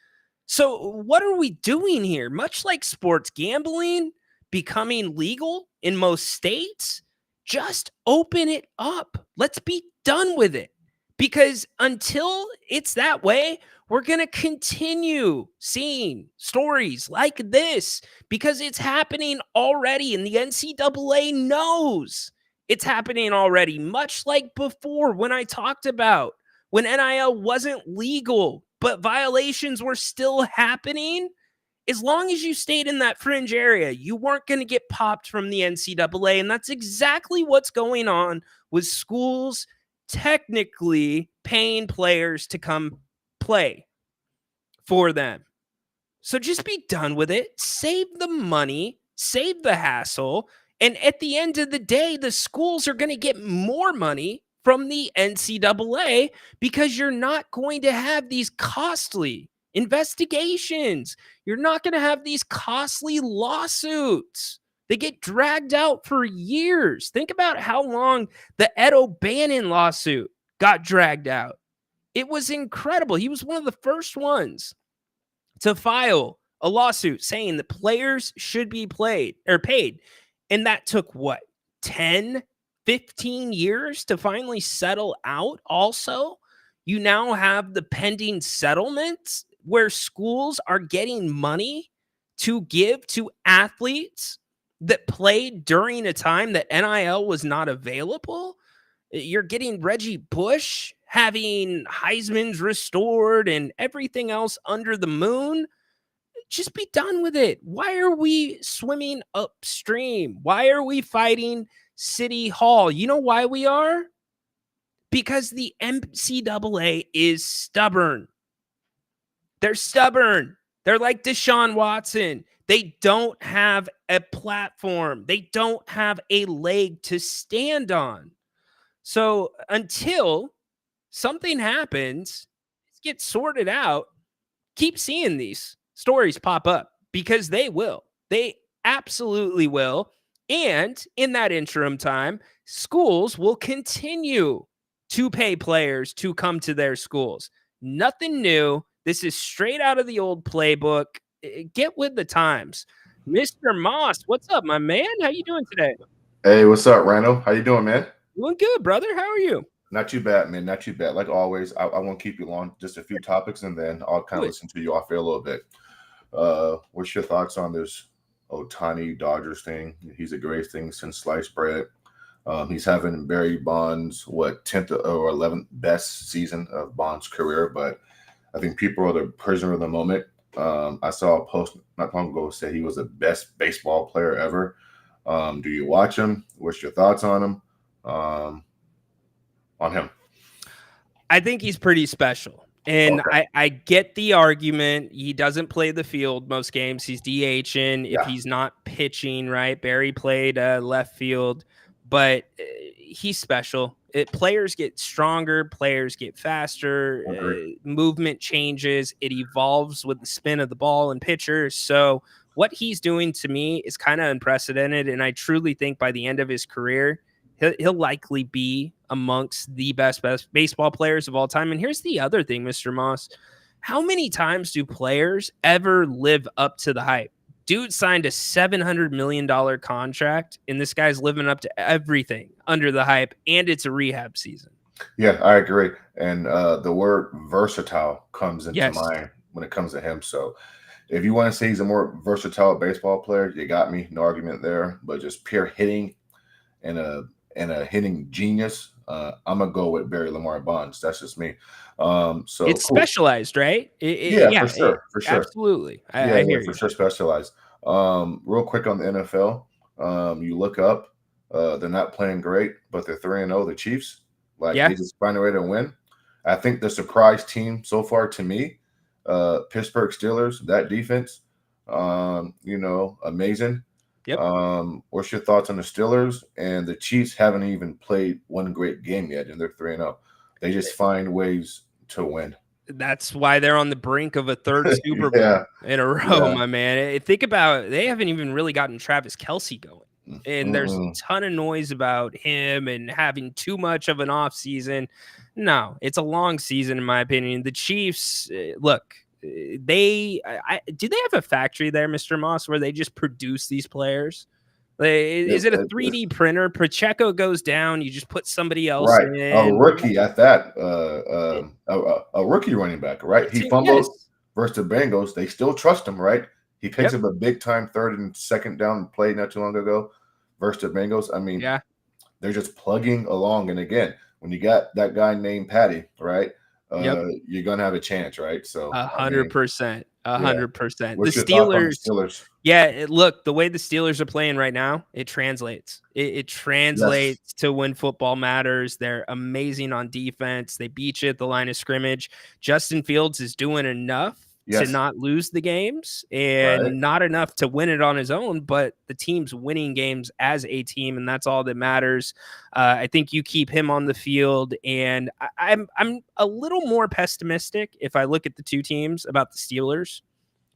So what are we doing here? Much like sports gambling becoming legal in most states, just open it up. Let's be done with it. Because until it's that way, we're going to continue seeing stories like this, because it's happening already, and the NCAA knows it's happening already, much like before when I talked about when NIL wasn't legal, but violations were still happening. As long as you stayed in that fringe area, you weren't going to get popped from the NCAA, and that's exactly what's going on with schools technically paying players to come play for them. So just be done with it. Save the money, save the hassle. And at the end of the day, the schools are going to get more money from the NCAA, because you're not going to have these costly investigations. You're not going to have these costly lawsuits. They get dragged out for years. Think about how long the Ed O'Bannon lawsuit got dragged out. It was incredible. He was one of the first ones to file a lawsuit saying that players should be paid. And that took 10, 15 years to finally settle out. Also, you now have the pending settlements where schools are getting money to give to athletes that played during a time that NIL was not available. You're getting Reggie Bush having Heisman's restored and everything else under the moon. Just be done with it. Why are we swimming upstream? Why are we fighting City Hall? You know why we are? Because the NCAA is stubborn. They're stubborn. They're like Deshaun Watson. They don't have a platform. They don't have a leg to stand on. So until something happens, it gets sorted out, keep seeing these stories pop up, because they will. They absolutely will. And in that interim time, schools will continue to pay players to come to their schools. Nothing new. This is straight out of the old playbook. Get with the times. Mr. Moss, what's up, my man? How you doing today? Hey, what's up, Randall? How you doing, man? Doing good, brother. How are you? Not too bad, man. Not too bad. Like always, I won't keep you long. Just a few topics, and then I'll kind of listen to you off air a little bit. What's your thoughts on this Ohtani Dodgers thing? He's the greatest thing since sliced bread. He's having Barry Bonds' 10th or 11th best season of Bonds' career, but I think people are the prisoner of the moment. I saw a post not long ago say he was the best baseball player ever. Do you watch him? What's your thoughts on him? On him? I think he's pretty special. And okay. I get the argument. He doesn't play the field most games. He's DHing if he's not pitching, right? Barry played left field, but he's special. Players get stronger. Players get faster. Movement changes. It evolves with the spin of the ball and pitchers. So what he's doing to me is kind of unprecedented. And I truly think by the end of his career, he'll likely be amongst the best baseball players of all time. And here's the other thing, Mr. Moss. How many times do players ever live up to the hype? Dude signed a $700 million contract, and this guy's living up to everything under the hype, and it's a rehab season. Yeah, I agree. And the word versatile comes into Yes. mind when it comes to him. So if you want to say he's a more versatile baseball player, you got me. No argument there. But just pure hitting and a hitting genius, I'm gonna go with Barry Lamar Bonds. That's just me. So It's cool. specialized, right? Yeah, for sure. Absolutely. Yeah, I hear for you. sure, specialized. Real quick on the NFL, you look up, they're not playing great, but they're 3-0. The Chiefs, like Yeah. they just find a way to win. I think the surprise team so far to me, Pittsburgh Steelers, that defense, amazing. Yep. What's your thoughts on the Steelers? And the Chiefs haven't even played one great game yet, and they're 3-0. They just find ways to win. That's why they're on the brink of a third Super Bowl in a row, my man. Think about it. They haven't even really gotten Travis Kelce going. And there's a ton of noise about him and having too much of an off season. No, it's a long season, in my opinion. The Chiefs, look, do they have a factory there, Mr. Moss, where they just produce these players? Is it a 3D printer? Pacheco goes down, you just put somebody else in. A rookie at that, a rookie running back, right? He fumbled versus the Bengals. They still trust him, right? He picks up a big time third and second down play not too long ago versus the Bengals. I mean, they're just plugging along. And again, when you got that guy named Patty, right? You're gonna have a chance, right? So 100%. 100%. What's The your thought on the Steelers? Yeah, look, the way the Steelers are playing right now, it translates. It translates to when football matters. They're amazing on defense. They beat you at the line of scrimmage. Justin Fields is doing enough to not lose the games and not enough to win it on his own, but the team's winning games as a team, and that's all that matters. I think you keep him on the field, and I'm a little more pessimistic if I look at the two teams about the Steelers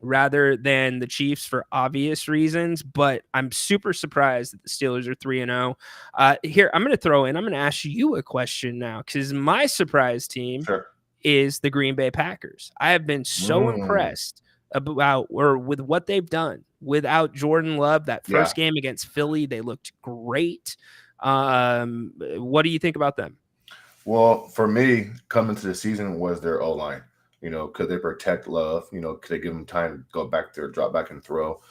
rather than the Chiefs for obvious reasons, but I'm super surprised that the Steelers are 3-0. Here, I'm going to ask you a question now, because my surprise team is the Green Bay Packers. I have been so impressed with what they've done without Jordan Love. That first game against Philly, they looked great. What do you think about them? Well, for me, coming to the season was their O-line. Could they protect Love? Could they give him time to go back there, drop back and throw?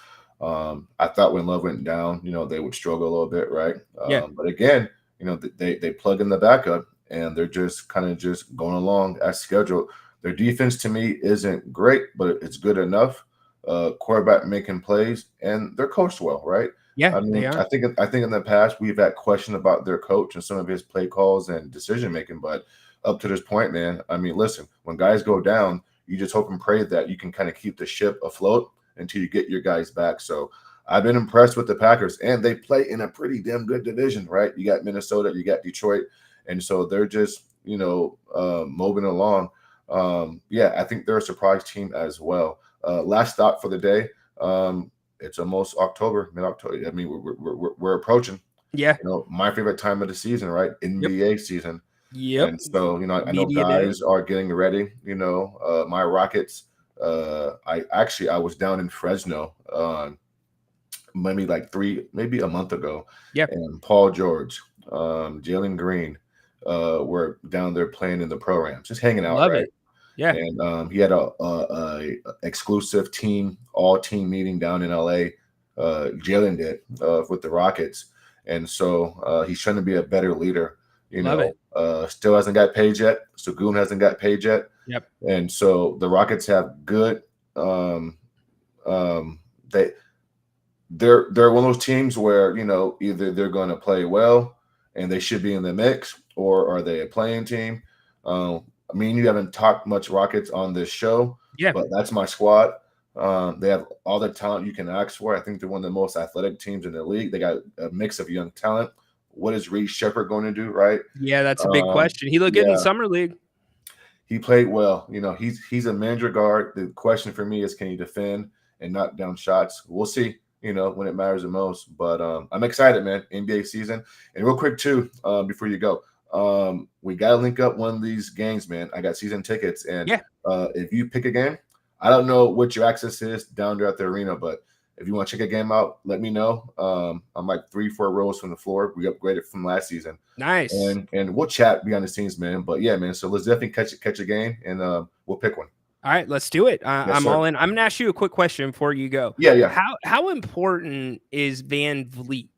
I thought when Love went down, they would struggle a little bit, right? But again, they plug in the backup and they're just kind of just going along as scheduled. Their defense to me isn't great, but it's good enough. Quarterback making plays, and they're coached well, right? Yeah, I mean, they are. I think in the past we've had question about their coach and some of his play calls and decision making, but up to this point, man, I mean, listen, when guys go down, you just hope and pray that you can kind of keep the ship afloat until you get your guys back. So I've been impressed with the Packers, and they play in a pretty damn good division, right? You got Minnesota, you got Detroit, and so they're just, moving along. I think they're a surprise team as well. Last thought for the day. It's almost October, mid-October. I mean, we're approaching. Yeah. My favorite time of the season, right? NBA season. Yep. And so, I know guys are getting ready. My Rockets. I was down in Fresno, maybe a month ago. Yeah. And Paul George, Jalen Green, were down there playing in the programs, just hanging out. Love it. Yeah. And he had a exclusive all team meeting down in LA. Jalen did with the Rockets. And so he's trying to be a better leader. Still hasn't got paid yet. Sagoon hasn't got paid yet. Yep. And so the Rockets have good. They're one of those teams where either they're going to play well and they should be in the mix, or are they a playing team? I mean, you haven't talked much Rockets on this show, but that's my squad. They have all the talent you can ask for. I think they're one of the most athletic teams in the league. They got a mix of young talent. What is Reed Shepherd going to do, right? Yeah, that's a big question. He looked good in Summer League. He played well. He's a manager guard. The question for me is, can he defend and knock down shots? We'll see, when it matters the most. But I'm excited, man. NBA season. And real quick, too, before you go, we got to link up one of these games, man. I got season tickets. And if you pick a game, I don't know what your access is down there at the arena, but If you want to check a game out, let me know. I'm like 3-4 rows from the floor. We upgraded from last season. Nice. And we'll chat behind the scenes, man. But yeah, man. So let's definitely catch a game, and we'll pick one. All right, let's do it. Yes, I'm sir. all in. I'm gonna ask you a quick question before you go. Yeah. How important is Van Vliet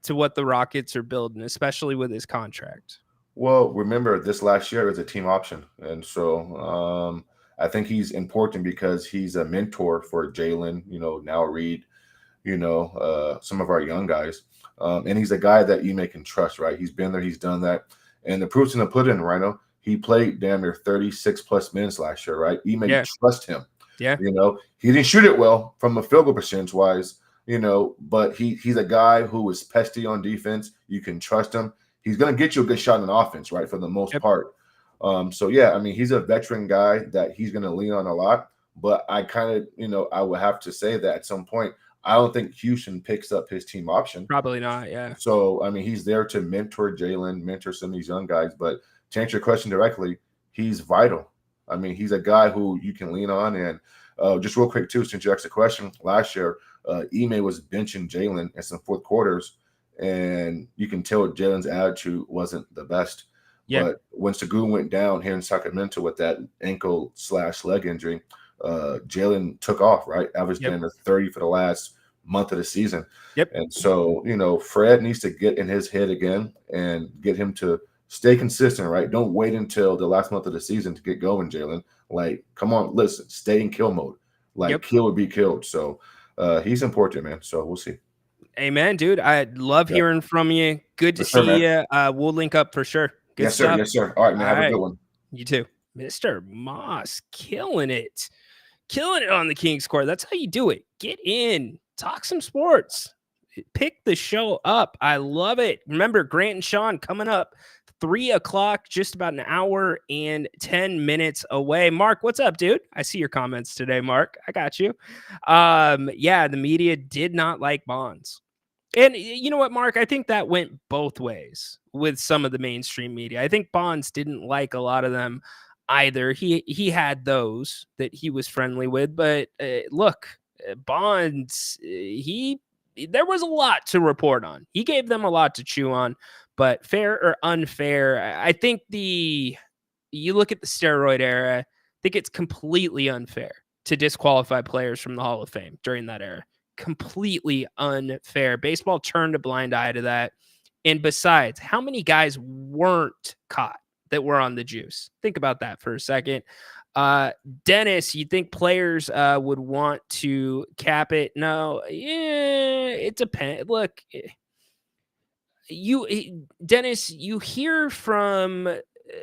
to what the Rockets are building, especially with his contract? Well, remember this last year is a team option, and so I think he's important because he's a mentor for Jalen. Now Reed. Some of our young guys, and he's a guy that you can trust. Right? He's been there. He's done that, and the proof's in the pudding, Rhino. He played damn near 36 plus minutes last year, right? You may trust him. Yeah. He didn't shoot it well from a field goal percentage wise, but he's a guy who is pesty on defense. You can trust him. He's going to get you a good shot in offense, right? For the most part. So yeah, I mean, he's a veteran guy that he's going to lean on a lot, but I kind of, I would have to say that at some point, I don't think Houston picks up his team option. Probably not. Yeah. So, I mean, he's there to mentor Jalen, mentor some of these young guys, but to answer your question directly, he's vital. I mean, he's a guy who you can lean on. And just real quick, too, since you asked the question, last year, Ime was benching Jalen in some fourth quarters, and you can tell Jalen's attitude wasn't the best. Yeah. But when Sagoon went down here in Sacramento with that ankle/leg injury, Jalen took off, right? Averaged in the 30 for the last month of the season. Yep. And so, Fred needs to get in his head again and get him to stay consistent, right? Don't wait until the last month of the season to get going, Jalen. Like, come on, listen, stay in kill mode. Like, kill or be killed. So he's important, man. So we'll see. Amen, dude. I love hearing from you. Good to see you. We'll link up for sure. Good stuff. Yes, sir. All right, man. Have a good one. You too. Mr. Moss, killing it. Killing it on the King's Court. That's how you do it. Get in. Talk some sports. Pick the show up. I love it. Remember, Grant and Sean coming up 3 o'clock, just about an hour and 10 minutes away. Mark, what's up, dude? I see your comments today, Mark. I got you. Yeah, the media did not like Bonds. And you know what, Mark? I think that went both ways with some of the mainstream media. I think Bonds didn't like a lot of them either. He had those that he was friendly with, but look, Bonds, there was a lot to report on. He gave them a lot to chew on, but fair or unfair, I think you look at the steroid era, I think it's completely unfair to disqualify players from the Hall of Fame during that era. Completely unfair. Baseball turned a blind eye to that. And besides, how many guys weren't caught that were on the juice? Think about that for a second. Dennis, you think players would want to cap it? No. Yeah, it depends. Look, Dennis, you hear from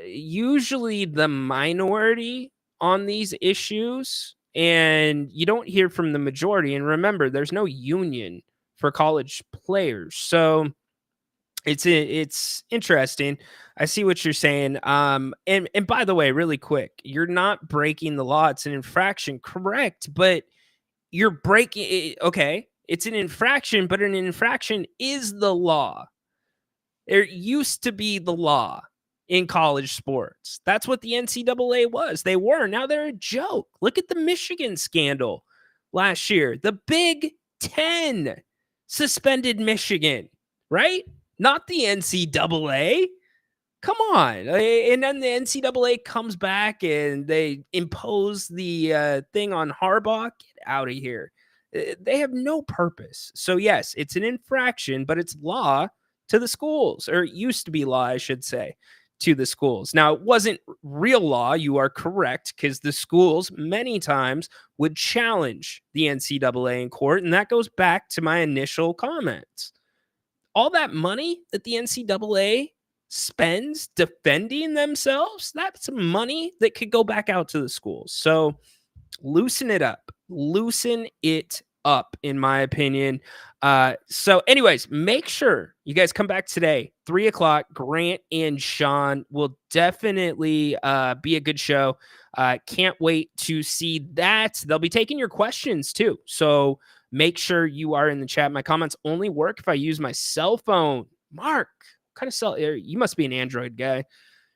usually the minority on these issues, and you don't hear from the majority. And remember, there's no union for college players. So it's interesting. I see what you're saying. And by the way, really quick, you're not breaking the law. It's an infraction, correct? But you're breaking it. Okay, it's an infraction, but an infraction is the law. There used to be the law in college sports. That's what the NCAA was. They were. Now they're a joke. Look at the Michigan scandal last year. The Big Ten suspended Michigan, right? Not the NCAA. Come on. And then the NCAA comes back and they impose the thing on Harbaugh. Get out of here. They have no purpose. So yes, it's an infraction, but it's law to the schools, or it used to be law, I should say, to the schools. Now, it wasn't real law. You are correct, because the schools many times would challenge the NCAA in court. And that goes back to my initial comments. All that money that the NCAA spends defending themselves, that's money that could go back out to the schools. So loosen it up. Loosen it up, in my opinion. So anyways, make sure you guys come back today, 3 o'clock. Grant and Sean will definitely be a good show. Can't wait to see that. They'll be taking your questions too. So make sure you are in the chat. My comments only work if I use my cell phone. Mark, what kind of cell? You must be an Android guy.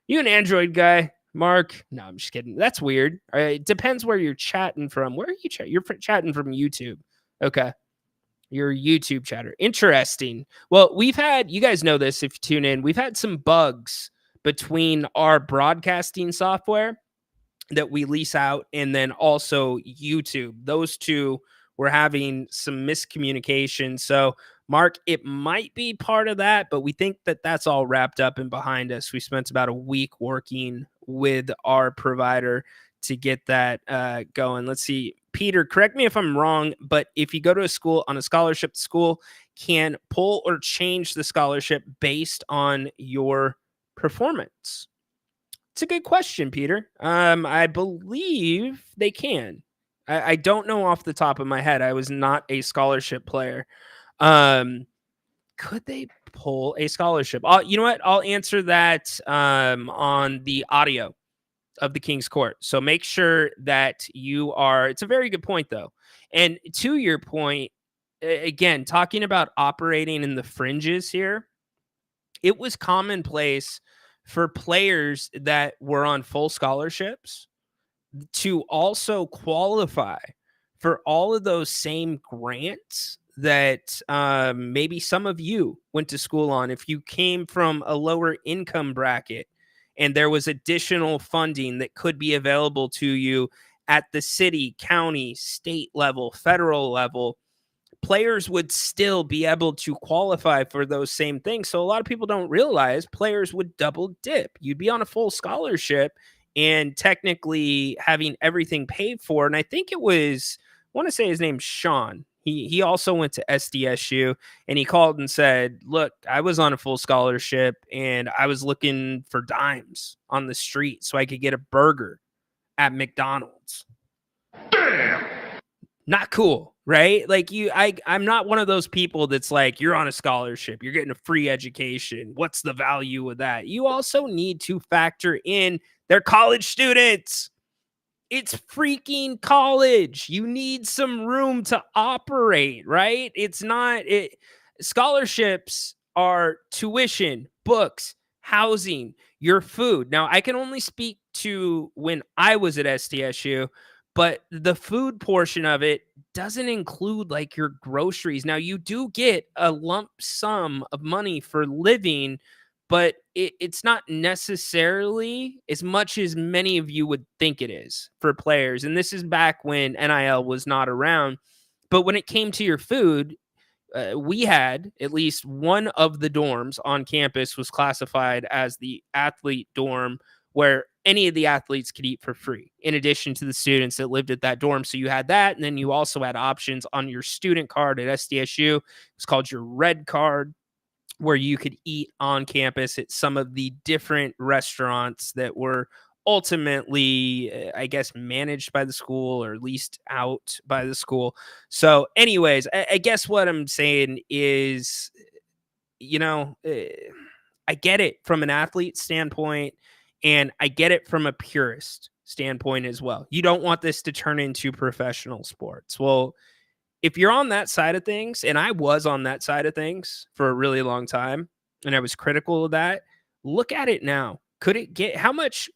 You an Android guy, Mark? No, I'm just kidding. That's weird. All right, it depends where you're chatting from. Where are you chatting? You're chatting from YouTube. Okay. Your YouTube chatter. Interesting. Well, you guys know this if you tune in, we've had some bugs between our broadcasting software that we lease out and then also YouTube. Those two were having some miscommunication. So, Mark, it might be part of that, but we think that that's all wrapped up and behind us. We spent about a week working with our provider to get that going. Let's see. Peter, correct me if I'm wrong, but if you go to a school on a scholarship, the school can pull or change the scholarship based on your performance. It's a good question, Peter. I believe they can. I don't know off the top of my head. I was not a scholarship player. Could they pull a scholarship? You know what? I'll answer that on the audio of the King's Court. So make sure that you are. It's a very good point, though. And to your point, again, talking about operating in the fringes here, it was commonplace for players that were on full scholarships to also qualify for all of those same grants that maybe some of you went to school on. If you came from a lower income bracket and there was additional funding that could be available to you at the city, county, state level, federal level, players would still be able to qualify for those same things. So a lot of people don't realize players would double dip. You'd be on a full scholarship and technically having everything paid for. And I think it was, I want to say his name's Sean. He also went to SDSU and he called and said, look, I was on a full scholarship and I was looking for dimes on the street so I could get a burger at McDonald's. Damn. Not cool, right? Like I'm not one of those people that's like, you're on a scholarship, you're getting a free education. What's the value of that? You also need to factor in their college students. It's freaking college. You need some room to operate, right? Scholarships are tuition, books, housing, your food. Now, I can only speak to when I was at SDSU, but the food portion of it doesn't include like your groceries. Now, you do get a lump sum of money for living, but it's not necessarily as much as many of you would think it is for players. And this is back when NIL was not around. But when it came to your food, we had at least one of the dorms on campus was classified as the athlete dorm, where any of the athletes could eat for free, in addition to the students that lived at that dorm. So you had that. And then you also had options on your student card at SDSU. It's called your red card, where you could eat on campus at some of the different restaurants that were ultimately, I guess, managed by the school or leased out by the school. So anyways, I guess what I'm saying is, I get it from an athlete standpoint and I get it from a purist standpoint as well. You don't want this to turn into professional sports. Well, if you're on that side of things, and I was on that side of things for a really long time, and I was critical of that, look at it now. Could it get how much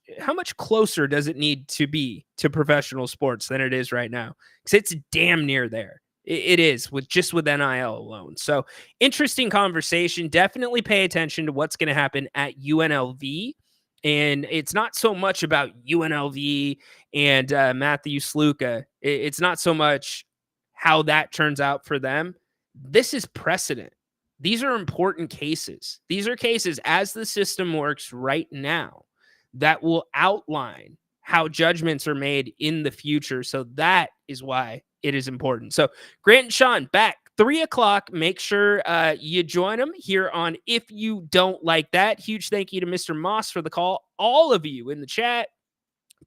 closer does it need to be to professional sports than it is right now? Because it's damn near there. It is with NIL alone. So interesting conversation. Definitely pay attention to what's going to happen at UNLV. And it's not so much about UNLV and Matthew Sluka. It's not so much how that turns out for them. This is precedent. These are important cases. These are cases as the system works right now that will outline how judgments are made in the future. So that is why it is important. So Grant and Sean back 3:00. Make sure you join them here on If You Don't Like That. Huge thank you to Mr. Moss for the call. All of you in the chat,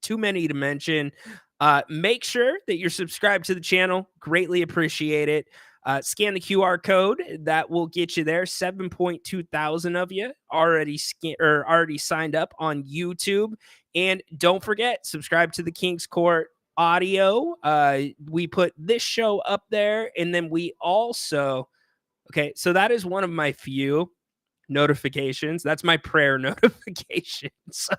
too many to mention. Make sure that you're subscribed to the channel. Greatly appreciate it. Scan the QR code. That will get you there. 7.2 thousand of you already signed up on YouTube. And don't forget, subscribe to the King's Court audio. We put this show up there. And then we also, okay, so that is one of my few notifications. That's my prayer notification. So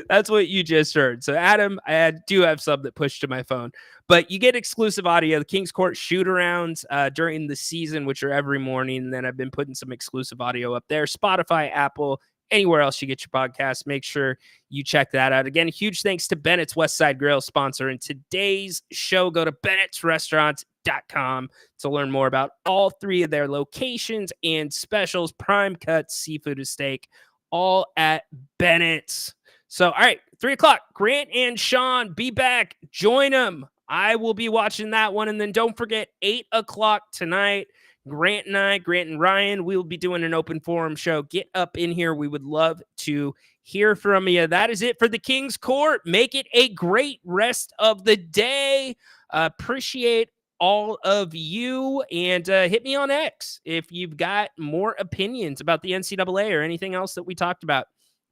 that's what you just heard. So Adam, I do have some that push to my phone, but you get exclusive audio. The Kings Court shoot arounds during the season, which are every morning. And then I've been putting some exclusive audio up there, Spotify, Apple, anywhere else you get your podcast. Make sure you check that out. Again, huge thanks to Bennett's Westside Grill, sponsor in today's show. Go to bennettsrestaurants.com to learn more about all 3 of their locations and specials, prime cuts, seafood and steak, all at Bennett's. So, all right, 3 o'clock, Grant and Sean, be back. Join them. I will be watching that one. And then don't forget, 8 o'clock tonight, Grant and Ryan, we'll be doing an open forum show. Get up in here. We would love to hear from you. That is it for the Kings Court. Make it a great rest of the day. Appreciate all of you, and hit me on X if you've got more opinions about the NCAA or anything else that we talked about.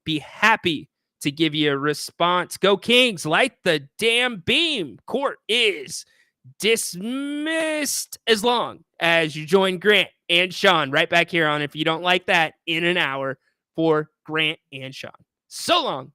Be happy to give you a response. Go Kings, light the damn beam. Court is dismissed as long as you join Grant and Sean right back here on If You Don't Like That in an hour for Grant and Sean. So long.